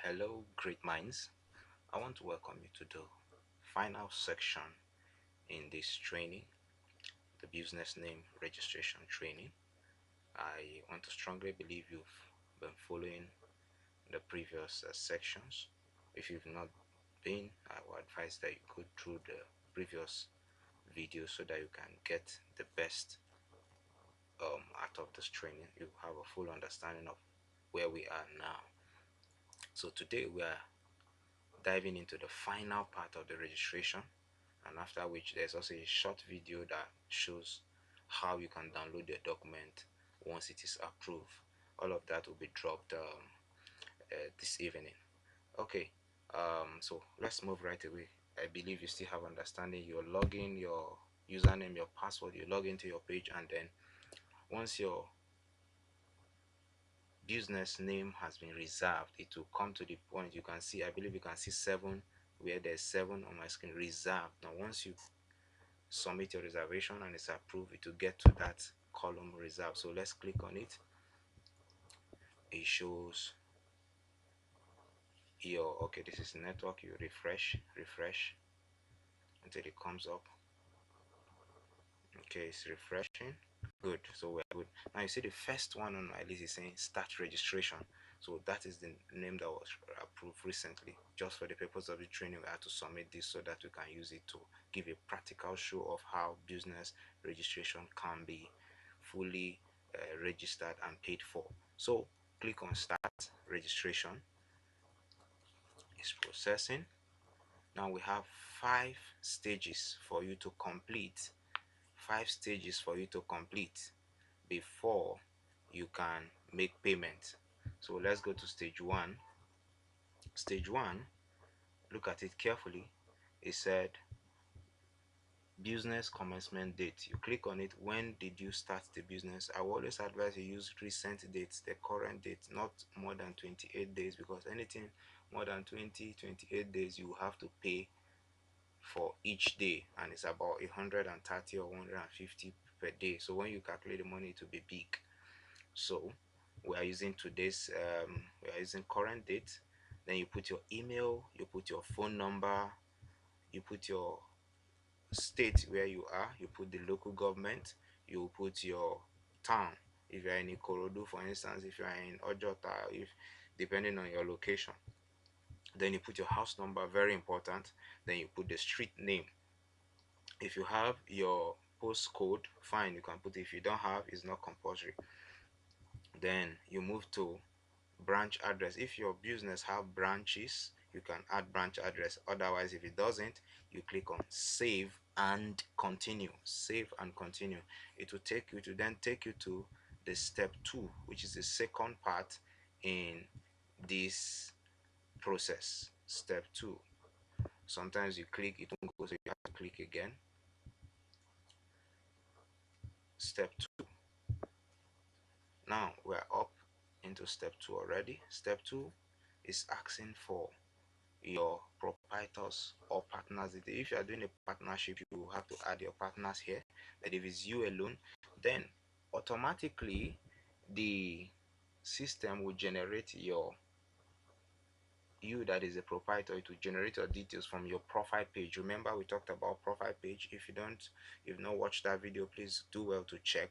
Hello, great minds. I want to welcome you to the final section in this training, the business name registration training. I want to strongly believe you've been following the previous sections. If you've not been, I would advise that you go through the previous videos so that you can get the best out of this training. You have a full understanding of where we are now. So today we are diving into the final part of the registration, and after which there's also a short video that shows how you can download the document once it is approved. All of that will be dropped this evening. Okay, so let's move right away. I believe you still have understanding. You're logging your username, your password, you log into your page, and then once your business name has been reserved, it will come to the point you can see, I believe you can see 7, where there's 7 on my screen, reserved. Now once you submit your reservation and it's approved, it will get to that column reserved. So let's click on it. It shows your, okay, this is network. You refresh until it comes up. Okay, it's refreshing. Good, so we're good. Now you see the first one on my list is saying start registration. So that is the name that was approved recently. Just for the purpose of the training, we had to submit this so that we can use it to give a practical show of how business registration can be fully registered and paid for. So click on start registration. It's processing. Now we have 5 stages for you to complete. 5 stages for you to complete before you can make payment. So let's go to stage 1. Stage 1, look at it carefully. It said business commencement date. You click on it. When did you start the business? I will always advise you use recent dates, the current date, not more than 28 days, because anything more than 28 days you have to pay for each day, and it's about 130 or 150 per day. So when you calculate the money, it will be big. So we are using today's we are using current date. Then you put your email, you put your phone number, you put your state where you are, you put the local government, you put your town. If you are in Ikorodu, for instance, if you are in Ojota, if depending on your location. Then you put your house number, very important. Then you put the street name. If you have your postcode, fine, you can put it. If you don't have, it's not compulsory. Then you move to branch address. If your business have branches, you can add branch address. Otherwise, if it doesn't, you click on save and continue. Save and continue. It will then take you to the step 2, which is the second part in this process. Step 2. Sometimes you click, it won't go, so you have to click again. Step 2. Now we're up into step 2 already. Step 2 is asking for your proprietors or partners. If you are doing a partnership, you will have to add your partners here. But if it's you alone, then automatically the system will generate you that is a proprietor. It will generate your details from your profile page. Remember, we talked about profile page. If you've not watched that video, please do well to check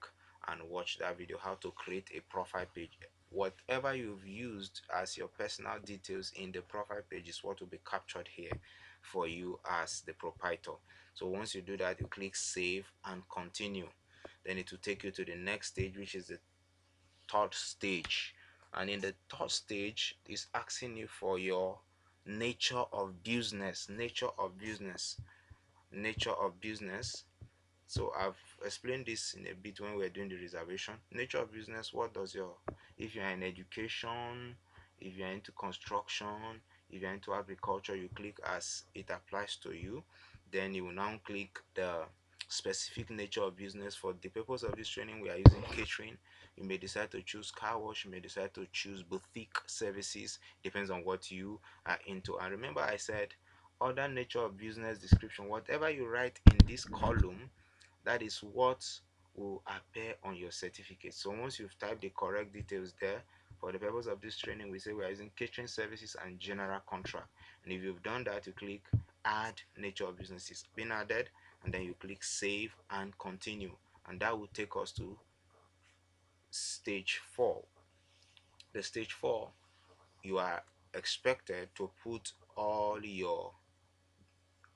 and watch that video, how to create a profile page. Whatever you've used as your personal details in the profile page is what will be captured here for you as the proprietor. So once you do that, you click save and continue. Then it will take you to the next stage, which is the 3rd stage. And in the 3rd stage is asking you for your nature of business. So I've explained this in a bit when we're doing the reservation. Nature of business, if you're in education, if you're into construction, if you're into agriculture, you click as it applies to you. Then you will now click the specific nature of business. For the purpose of this training, we are using catering. You may decide to choose car wash, you may decide to choose boutique services, depends on what you are into. And remember, I said other nature of business description, whatever you write in this column, that is what will appear on your certificate. So once you've typed the correct details there, For the purpose of this training, we say we are using catering services and general contract. And if you've done that, you click add nature of businesses being added, and then you click save and continue, and that will take us to stage 4. The stage 4, you are expected to put all your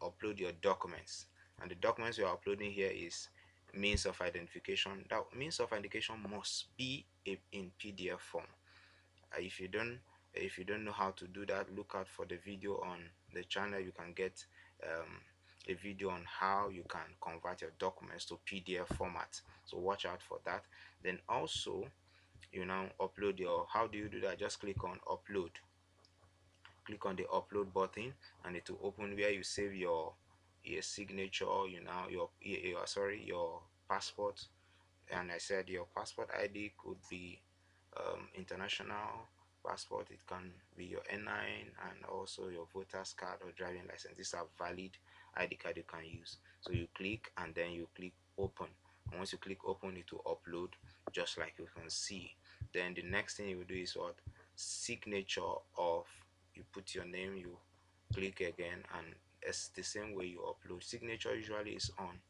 upload your documents, and the documents you are uploading here is means of identification. That means of identification must be in PDF form. If you don't know how to do that, look out for the video on the channel. You can get a video on how you can convert your documents to PDF format, so watch out for that. Then also, you now upload your how do you do that? Just click on upload, click on the upload button, and it will open where you save your signature, your passport. And I said your passport ID could be international passport, it can be your N9, and also your voter's card or driving license. These are valid ID card you can use. So you click and then you click open, and once you click open, it will upload just like you can see. Then the next thing you will do is what? Signature of, you put your name, you click again, and it's the same way you upload. Signature usually is on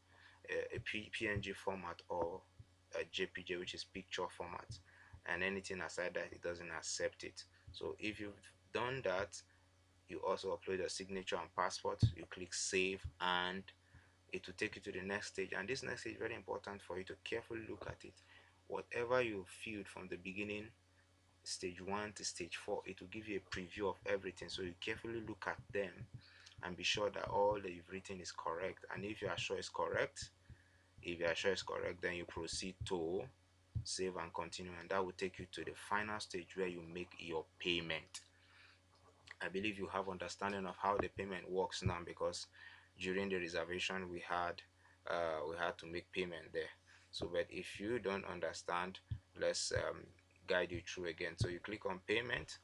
a PNG format or a JPG, which is picture format, and anything aside that, it doesn't accept it. So if you've done that, you also upload your signature and passport, you click save, and it will take you to the next stage. And this next stage is very important for you to carefully look at it. Whatever you filled from the beginning, stage 1 to stage 4, it will give you a preview of everything, so you carefully look at them and be sure that all that you've written is correct. And if you are sure it's correct, then you proceed to save and continue, and that will take you to the final stage where you make your payment. I believe you have understanding of how the payment works now, because during the reservation we had to make payment there. So but if you don't understand, let's guide you through again. So you click on payment.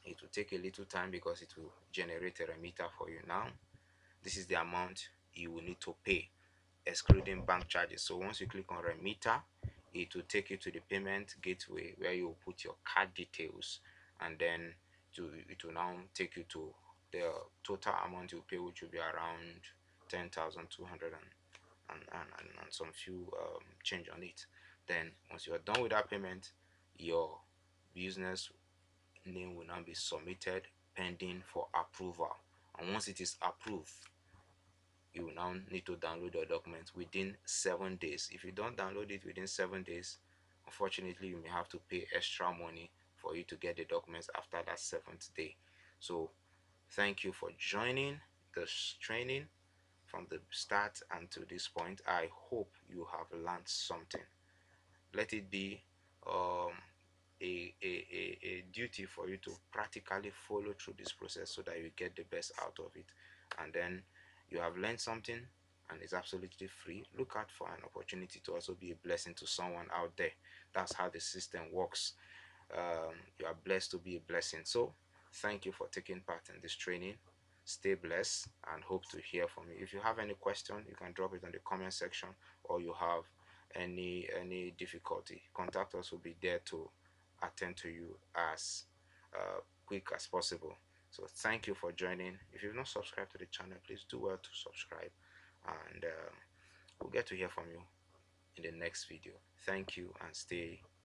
It will take a little time because it will generate a remitter for you. Now this is the amount you will need to pay, excluding bank charges. So once you click on remitter, it will take you to the payment gateway where you put your card details, and then it will now take you to the total amount you pay, which will be around 10,200 and some few change on it. Then once you are done with that payment, your business name will now be submitted pending for approval, and once it is approved, you will now need to download your documents within 7 days. If you don't download it within 7 days, unfortunately you may have to pay extra money for you to get the documents after that 7th day. So thank you for joining this training from the start and to this point. I hope you have learned something. Let it be um, a duty for you to practically follow through this process so that you get the best out of it. And then you have learned something, and it's absolutely free. Look out for an opportunity to also be a blessing to someone out there. That's how the system works. You are blessed to be a blessing. So thank you for taking part in this training. Stay blessed and hope to hear from you. If you have any question, you can drop it on the comment section, or you have any difficulty, contact us. Will be there to attend to you as quick as possible. So thank you for joining. If you've not subscribed to the channel, please do well to subscribe, and we'll get to hear from you in the next video. Thank you, and stay